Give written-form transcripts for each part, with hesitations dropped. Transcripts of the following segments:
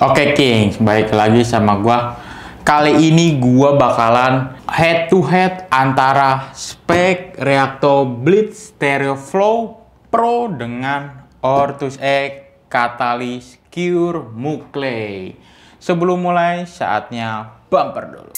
Oke King, balik lagi sama gua. Kali ini gua bakalan head to head antara spek Reacto Blitz Stereo Flow Pro dengan Ortus X Catalyst Cure Muclay. Sebelum mulai, saatnya bumper dulu.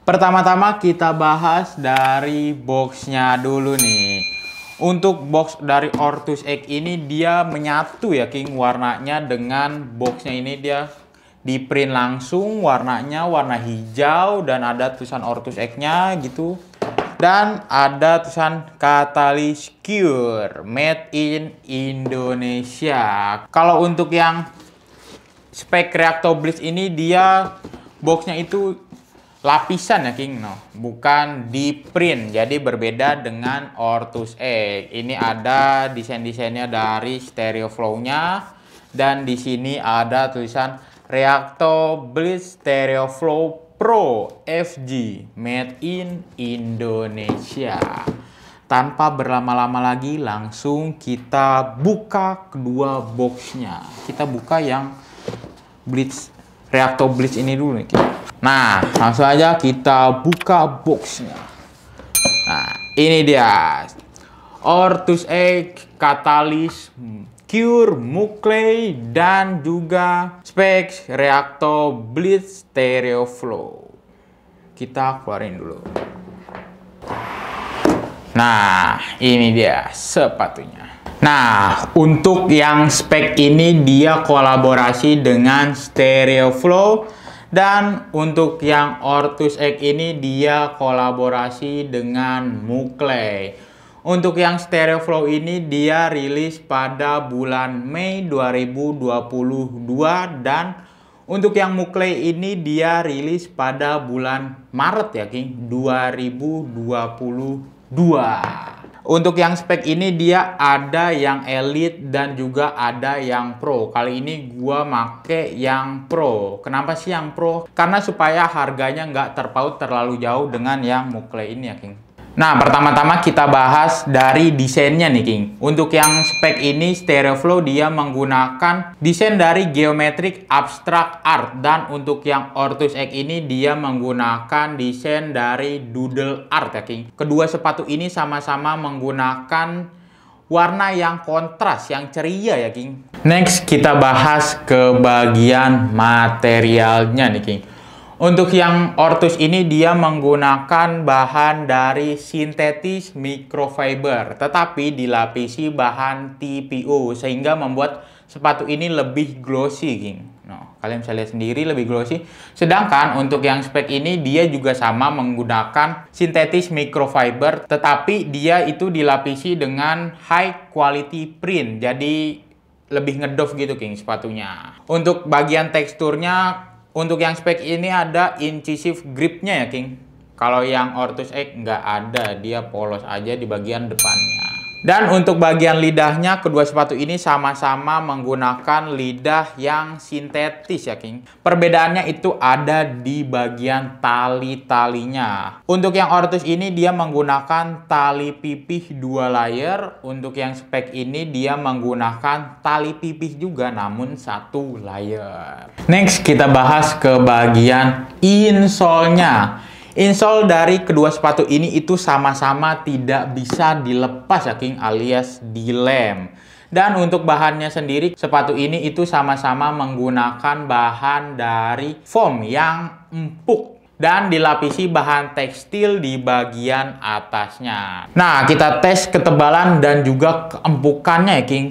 Pertama-tama kita bahas dari boxnya dulu nih. Untuk box dari Ortus X ini dia menyatu ya King, warnanya dengan boxnya ini dia di print langsung, warnanya warna hijau dan ada tulisan Ortus X-nya gitu. Dan ada tulisan Catalyst Cure Made in Indonesia. Kalau untuk yang spek Reacto Blitz ini dia boxnya itu lapisan ya King, bukan di print, jadi berbeda dengan Ortus X. Ini ada desain-desainnya dari stereo flow-nya dan di sini ada tulisan Reacto Blitz Stereo Flow Pro FG Made in Indonesia. Tanpa berlama-lama lagi, langsung kita buka kedua boxnya. Kita buka yang Blitz Reacto Blitz ini dulu nih King. Nah, langsung aja kita buka boxnya. Nah, ini dia Ortus X Catalyst Cure Muclay dan juga spek Reacto Blitz Stereo Flow. Kita keluarin dulu. Nah, ini dia sepatunya. Nah, untuk yang spek ini dia kolaborasi dengan Stereo Flow. Dan untuk yang Ortus X ini dia kolaborasi dengan Muclay. Untuk yang Stereo Flow ini dia rilis pada bulan Mei 2022. Dan untuk yang Muclay ini dia rilis pada bulan Maret ya King, 2022. Untuk yang spek ini dia ada yang Elite dan juga ada yang Pro. Kali ini gua make yang Pro. Kenapa sih yang Pro? Karena supaya harganya nggak terpaut terlalu jauh dengan yang Muclay ini ya King. Nah, pertama-tama kita bahas dari desainnya nih King. Untuk yang spek ini Stereo Flow dia menggunakan desain dari Geometric Abstract Art. Dan untuk yang Ortus X ini dia menggunakan desain dari Doodle Art ya King. Kedua sepatu ini sama-sama menggunakan warna yang kontras, yang ceria ya King. Next kita bahas ke bagian materialnya nih King. Untuk yang Ortus ini dia menggunakan bahan dari sintetis microfiber, tetapi dilapisi bahan TPU sehingga membuat sepatu ini lebih glossy, King. Kalian bisa lihat sendiri lebih glossy. Sedangkan untuk yang spek ini dia juga sama menggunakan sintetis microfiber, tetapi dia itu dilapisi dengan high quality print, jadi lebih ngedove gitu, King, sepatunya. Untuk bagian teksturnya, untuk yang spek ini ada incisive gripnya ya King. Kalau yang Ortus X nggak ada, dia polos aja di bagian depannya. Dan untuk bagian lidahnya, kedua sepatu ini sama-sama menggunakan lidah yang sintetis ya King. Perbedaannya itu ada di bagian tali-talinya. Untuk yang Ortus ini dia menggunakan tali pipih 2 layer. Untuk yang spek ini dia menggunakan tali pipih juga namun 1 layer. Next kita bahas ke bagian insole-nya. Insole dari kedua sepatu ini itu sama-sama tidak bisa dilepas ya King, alias dilem. Dan untuk bahannya sendiri, sepatu ini itu sama-sama menggunakan bahan dari foam yang empuk dan dilapisi bahan tekstil di bagian atasnya. Nah, kita tes ketebalan dan juga keempukannya ya King.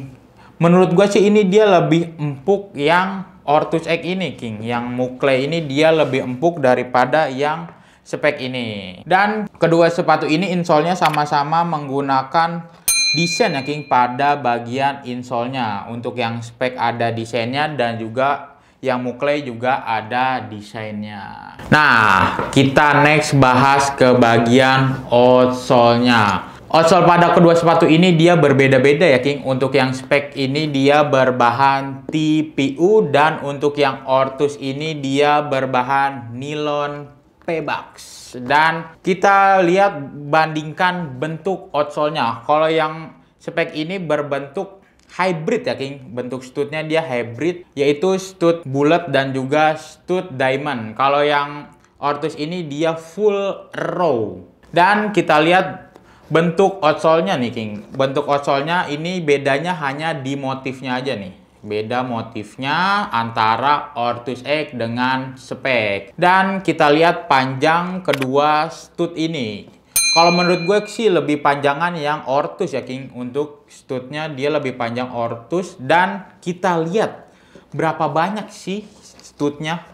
Menurut gue sih ini dia lebih empuk yang Ortus X ini King. Yang Muclay ini dia lebih empuk daripada yang spek ini. Dan kedua sepatu ini insole-nya sama-sama menggunakan desain ya King pada bagian insole-nya. Untuk yang spek ada desainnya dan juga yang Muclay juga ada desainnya. Nah, kita next bahas ke bagian outsole-nya. Outsole pada kedua sepatu ini dia berbeda-beda ya King. Untuk yang spek ini dia berbahan TPU dan untuk yang Ortus ini dia berbahan nilon Pebax. Dan kita lihat bandingkan bentuk outsole-nya. Kalau yang spek ini berbentuk hybrid ya King. Bentuk studnya dia hybrid, yaitu stud bulat dan juga stud diamond. Kalau yang Ortus ini dia full row. Dan kita lihat bentuk outsole-nya nih King. Bentuk outsole-nya ini bedanya hanya di motifnya aja nih. Beda motifnya antara Ortus X dengan spek. Dan kita lihat panjang kedua stud ini. Kalau menurut gue sih lebih panjangan yang Ortus ya King. Untuk studnya dia lebih panjang Ortus. Dan kita lihat berapa banyak sih studnya.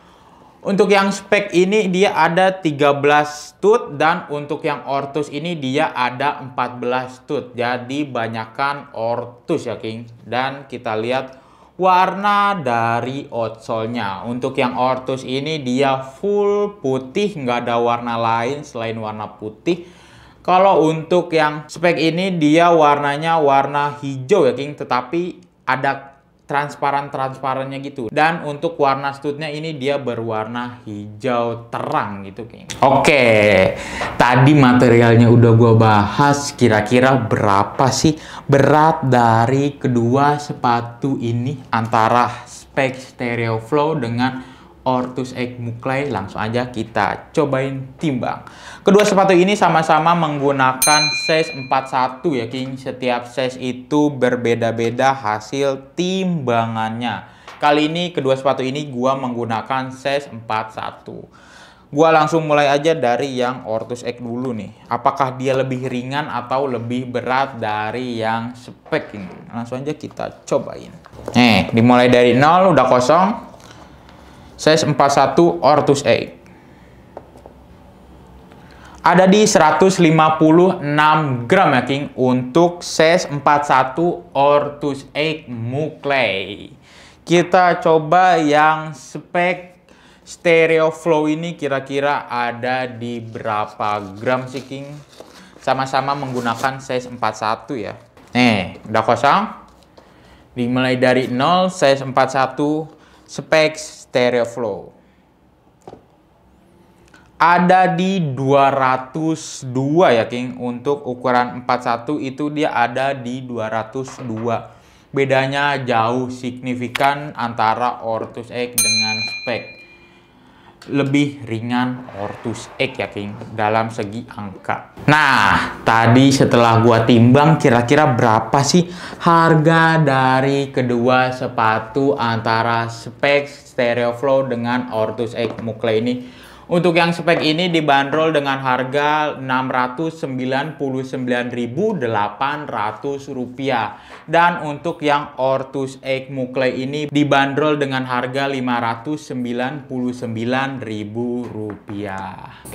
Untuk yang spek ini dia ada 13 stud dan untuk yang Ortus ini dia ada 14 stud. Jadi banyakkan Ortus ya King. Dan kita lihat warna dari outsole-nya. Untuk yang Ortus ini dia full putih, nggak ada warna lain selain warna putih. Kalau untuk yang spek ini dia warnanya warna hijau ya King, tetapi ada transparan-transparannya gitu. Dan untuk warna studnya ini dia berwarna hijau terang gitu King. Oke, tadi materialnya udah gua bahas. Kira-kira berapa sih berat dari kedua sepatu ini antara spek Stereo Flow dengan Ortus X Muklay? Langsung aja kita cobain timbang. Kedua sepatu ini sama-sama menggunakan size 41 ya King. Setiap size itu berbeda-beda hasil timbangannya. Kali ini kedua sepatu ini gua menggunakan size 41. Gua langsung mulai aja dari yang Ortus X dulu nih. Apakah dia lebih ringan atau lebih berat dari yang spek ini? Langsung aja kita cobain. Dimulai dari 0 udah kosong. Size 41 Ortus X. Ada di 156 gram ya King untuk size 41 Ortus X Muklay. Kita coba yang spek Stereo Flow ini kira-kira ada di berapa gram sih King? Sama-sama menggunakan size 41 ya. Udah kosong. Dimulai dari 0 size 41 spek Stereo Flow. Ada di 202 ya King. Untuk ukuran 41 itu dia ada di 202. Bedanya jauh signifikan antara Ortus X dengan spek. Lebih ringan Ortus X ya King dalam segi angka. Nah, tadi setelah gua timbang kira-kira berapa sih harga dari kedua sepatu antara spek Stereo Flow dengan Ortus X Muklay ini? Untuk yang spek ini dibanderol dengan harga Rp699.800. Dan untuk yang Ortus X Muklay ini dibanderol dengan harga Rp599.000.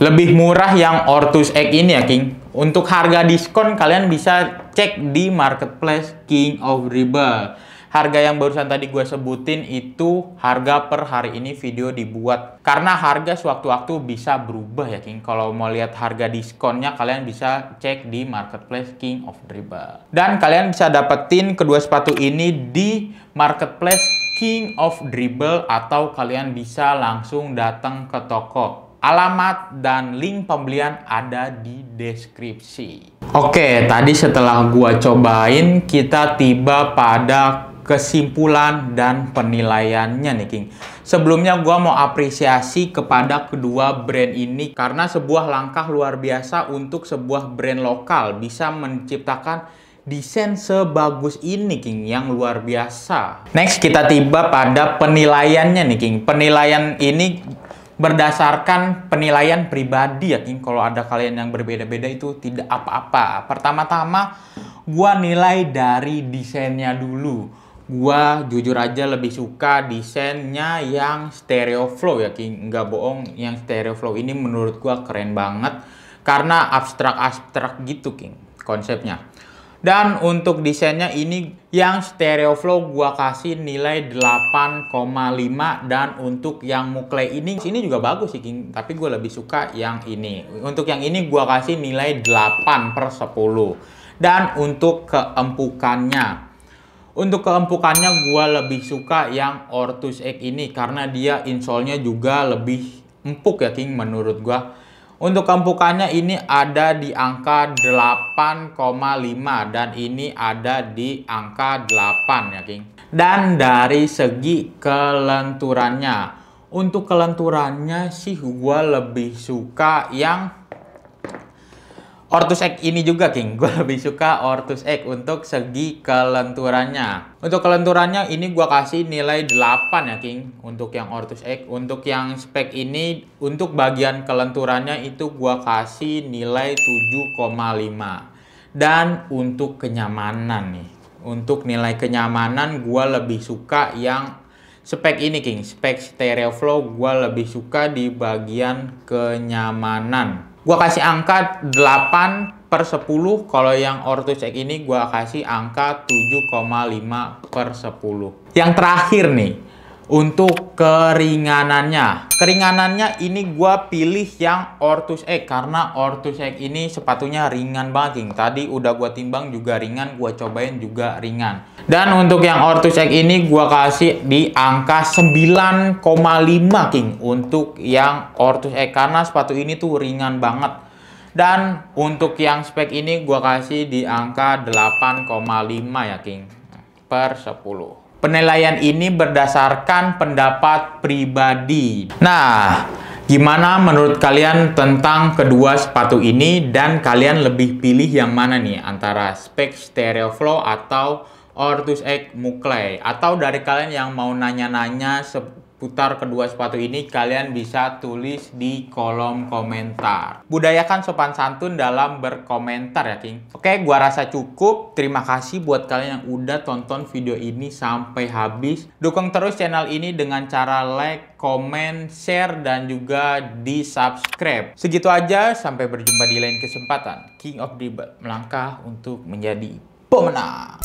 Lebih murah yang Ortus X ini ya King. Untuk harga diskon kalian bisa cek di marketplace King of Dribble. Harga yang barusan tadi gue sebutin itu harga per hari ini video dibuat. Karena harga sewaktu-waktu bisa berubah ya King. Kalau mau lihat harga diskonnya kalian bisa cek di marketplace King of Dribble. Dan kalian bisa dapetin kedua sepatu ini di marketplace King of Dribble atau kalian bisa langsung datang ke toko. Alamat dan link pembelian ada di deskripsi. Oke, tadi setelah gua cobain kita tiba pada kesimpulan dan penilaiannya nih King. Sebelumnya gua mau apresiasi kepada kedua brand ini karena sebuah langkah luar biasa untuk sebuah brand lokal bisa menciptakan desain sebagus ini King, yang luar biasa. Next kita tiba pada penilaiannya nih King. Penilaian ini berdasarkan penilaian pribadi ya King. Kalau ada kalian yang berbeda-beda itu tidak apa-apa. Pertama-tama gua nilai dari desainnya dulu. Gua jujur aja lebih suka desainnya yang Stereo Flow ya King. Nggak bohong, yang Stereo Flow ini menurut gua keren banget karena abstrak-abstrak gitu King konsepnya. Dan untuk desainnya ini yang stereo flow gua kasih nilai 8,5, dan untuk yang Mukley ini juga bagus sih King, tapi gue lebih suka yang ini. Untuk yang ini gua kasih nilai 8/10. Dan untuk keempukannya gue lebih suka yang Ortus X ini karena dia insole-nya juga lebih empuk ya King menurut gua. Untuk keempukannya ini ada di angka 8,5 dan ini ada di angka 8 ya King. Dan dari segi kelenturannya, untuk kelenturannya sih gua lebih suka yang Ortus X ini juga King. Gue lebih suka Ortus X untuk segi kelenturannya. Untuk kelenturannya ini gue kasih nilai 8 ya King. Untuk yang Ortus X. Untuk yang spek ini, untuk bagian kelenturannya itu gue kasih nilai 7,5. Dan untuk kenyamanan nih. Untuk nilai kenyamanan gue lebih suka yang spek ini King. Spek stereo flow gue lebih suka di bagian kenyamanan. Gua kasih angka 8/10. Kalau yang Ortus X ini gua kasih angka 7,5/10. Yang terakhir nih, untuk keringanannya. Keringanannya ini gua pilih yang Ortus X karena Ortus X ini sepatunya ringan banget King. Tadi udah gua timbang juga ringan, gua cobain juga ringan. Dan untuk yang Ortus X ini gua kasih di angka 9,5 King untuk yang Ortus X karena sepatu ini tuh ringan banget. Dan untuk yang spek ini gua kasih di angka 8,5 ya King per 10. Penilaian ini berdasarkan pendapat pribadi. Nah, gimana menurut kalian tentang kedua sepatu ini, dan kalian lebih pilih yang mana nih antara spek stereo flow atau Ortus X Mukley? Atau dari kalian yang mau nanya-nanya seputar kedua sepatu ini, kalian bisa tulis di kolom komentar. Budayakan sopan santun dalam berkomentar ya King. Oke, gua rasa cukup. Terima kasih buat kalian yang udah tonton video ini sampai habis. Dukung terus channel ini dengan cara like, komen, share, dan juga di subscribe. Segitu aja, sampai berjumpa di lain kesempatan. King of Debate melangkah untuk menjadi pemenang.